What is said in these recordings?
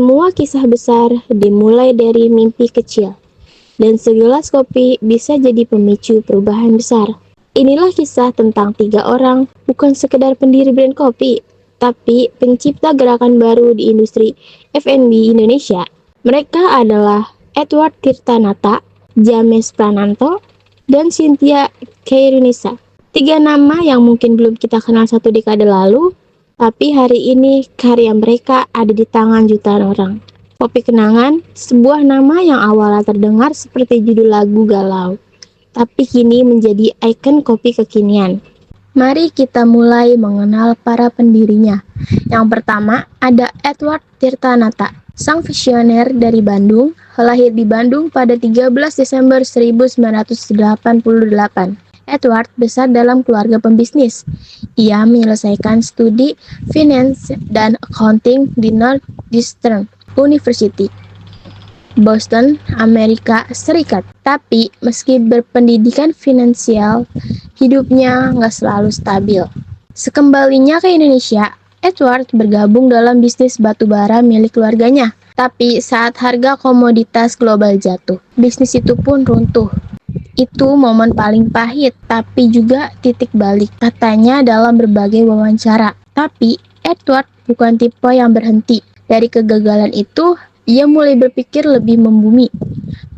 Semua kisah besar dimulai dari mimpi kecil, dan segelas kopi bisa jadi pemicu perubahan besar. Inilah kisah tentang 3 orang, bukan sekedar pendiri brand kopi, tapi pencipta gerakan baru di industri F&B Indonesia. Mereka adalah Edward Tirtanata, James Prananto, dan Cynthia Khairunisa. 3 nama yang mungkin belum kita kenal 1 dekade lalu, tapi hari ini karya mereka ada di tangan jutaan orang. Kopi Kenangan, sebuah nama yang awalnya terdengar seperti judul lagu galau, tapi kini menjadi ikon kopi kekinian. Mari kita mulai mengenal para pendirinya. Yang pertama ada Edward Tirtanata, sang visioner dari Bandung, lahir di Bandung pada 13 Desember 1988. Edward besar dalam keluarga pembisnis. Ia menyelesaikan studi finance dan accounting di Northeastern University, Boston, Amerika Serikat. Tapi meski berpendidikan finansial, hidupnya nggak selalu stabil. Sekembalinya ke Indonesia, Edward bergabung dalam bisnis batubara milik keluarganya. Tapi saat harga komoditas global jatuh, bisnis itu pun runtuh. Itu momen paling pahit, tapi juga titik balik, katanya dalam berbagai wawancara. Tapi Edward bukan tipe yang berhenti. Dari kegagalan itu, ia mulai berpikir lebih membumi.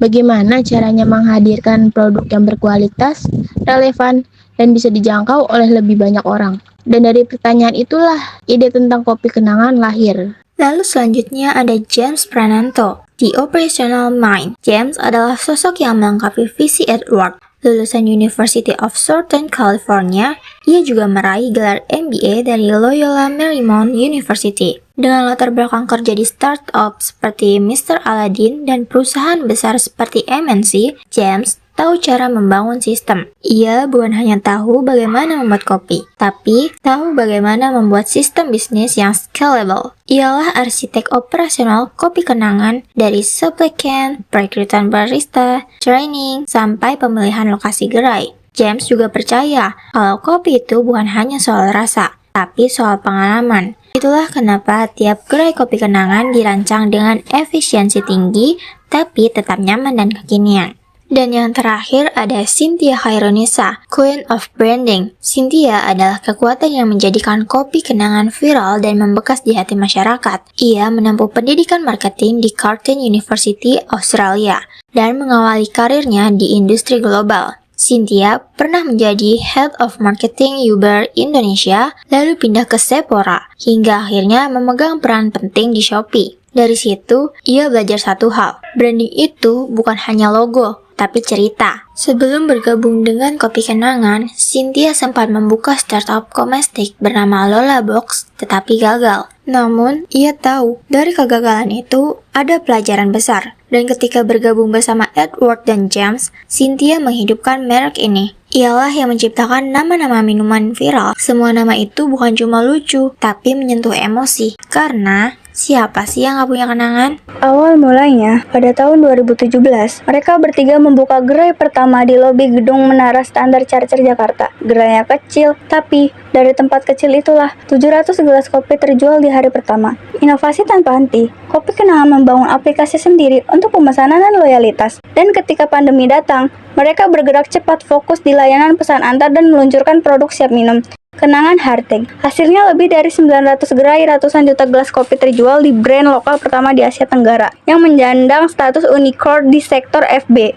Bagaimana caranya menghadirkan produk yang berkualitas, relevan, dan bisa dijangkau oleh lebih banyak orang. Dan dari pertanyaan itulah, ide tentang Kopi Kenangan lahir. Lalu selanjutnya ada James Prananto, The Operational Mind. James adalah sosok yang melengkapi visi Edward. Lulusan University of Southern California, ia juga meraih gelar MBA dari Loyola Marymount University. Dengan latar belakang kerja di startup seperti Mr. Aladdin dan perusahaan besar seperti MNC, James tahu cara membangun sistem. Ia bukan hanya tahu bagaimana membuat kopi, tapi tahu bagaimana membuat sistem bisnis yang scalable. Ialah arsitek operasional Kopi Kenangan dari supply chain, perekrutan barista, training, sampai pemilihan lokasi gerai. James juga percaya kalau kopi itu bukan hanya soal rasa, tapi soal pengalaman. Itulah kenapa tiap gerai Kopi Kenangan dirancang dengan efisiensi tinggi, tapi tetap nyaman dan kekinian. Dan yang terakhir ada Cynthia Khairunisa, Queen of Branding. Cynthia adalah kekuatan yang menjadikan Kopi Kenangan viral dan membekas di hati masyarakat. Ia menempuh pendidikan marketing di Curtin University, Australia, dan mengawali karirnya di industri global. Cynthia pernah menjadi Head of Marketing Uber Indonesia, lalu pindah ke Sephora, hingga akhirnya memegang peran penting di Shopee. Dari situ, ia belajar satu hal, branding itu bukan hanya logo, tapi cerita. Sebelum bergabung dengan Kopi Kenangan, Cynthia sempat membuka startup komestik bernama Lola Box, tetapi gagal. Namun, ia tahu dari kegagalan itu ada pelajaran besar. Dan ketika bergabung bersama Edward dan James, Cynthia menghidupkan merek ini. Ialah yang menciptakan nama-nama minuman viral. Semua nama itu bukan cuma lucu, tapi menyentuh emosi. Karena siapa sih yang gak punya kenangan? Awal mulanya, pada tahun 2017, mereka bertiga membuka gerai pertama di lobi gedung Menara Standar Charter Jakarta. Gerainya kecil, tapi dari tempat kecil itulah 700 gelas kopi terjual di hari pertama. Inovasi tanpa henti, Kopi Kenangan membangun aplikasi sendiri untuk pemesanan dan loyalitas. Dan ketika pandemi datang, mereka bergerak cepat fokus di layanan pesan antar dan meluncurkan produk siap minum. Kenangan Harteg. Hasilnya lebih dari 900 gerai, ratusan juta gelas kopi terjual di brand lokal pertama di Asia Tenggara yang menyandang status unicorn di sektor FB.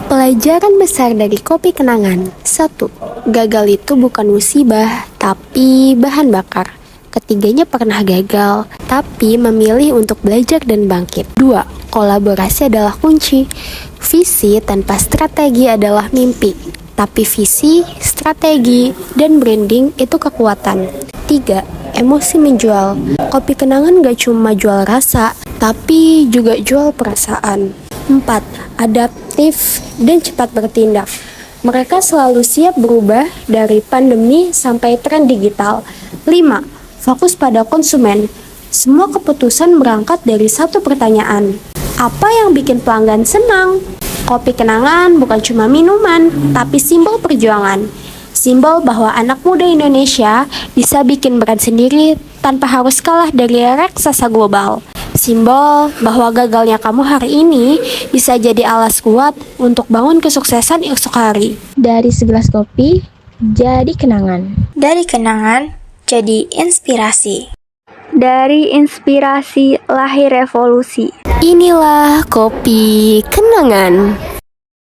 Pelajaran besar dari Kopi Kenangan. 1. Gagal itu bukan musibah, tapi bahan bakar. Ketiganya pernah gagal, tapi memilih untuk belajar dan bangkit. 2. Kolaborasi adalah kunci. Visi tanpa strategi adalah mimpi. Tapi visi, strategi, dan branding itu kekuatan. 3. Emosi menjual. Kopi Kenangan gak cuma jual rasa, tapi juga jual perasaan. 4. Adaptif dan cepat bertindak. Mereka selalu siap berubah dari pandemi sampai tren digital. 5. Fokus pada konsumen. Semua keputusan berangkat dari satu pertanyaan. Apa yang bikin pelanggan senang? Kopi Kenangan bukan cuma minuman, tapi simbol perjuangan. Simbol bahwa anak muda Indonesia bisa bikin brand sendiri tanpa harus kalah dari raksasa global. Simbol bahwa gagalnya kamu hari ini bisa jadi alas kuat untuk bangun kesuksesan esok hari. Dari segelas kopi, jadi kenangan. Dari kenangan, jadi inspirasi. Dari inspirasi lahir revolusi. Inilah kopi kenangan.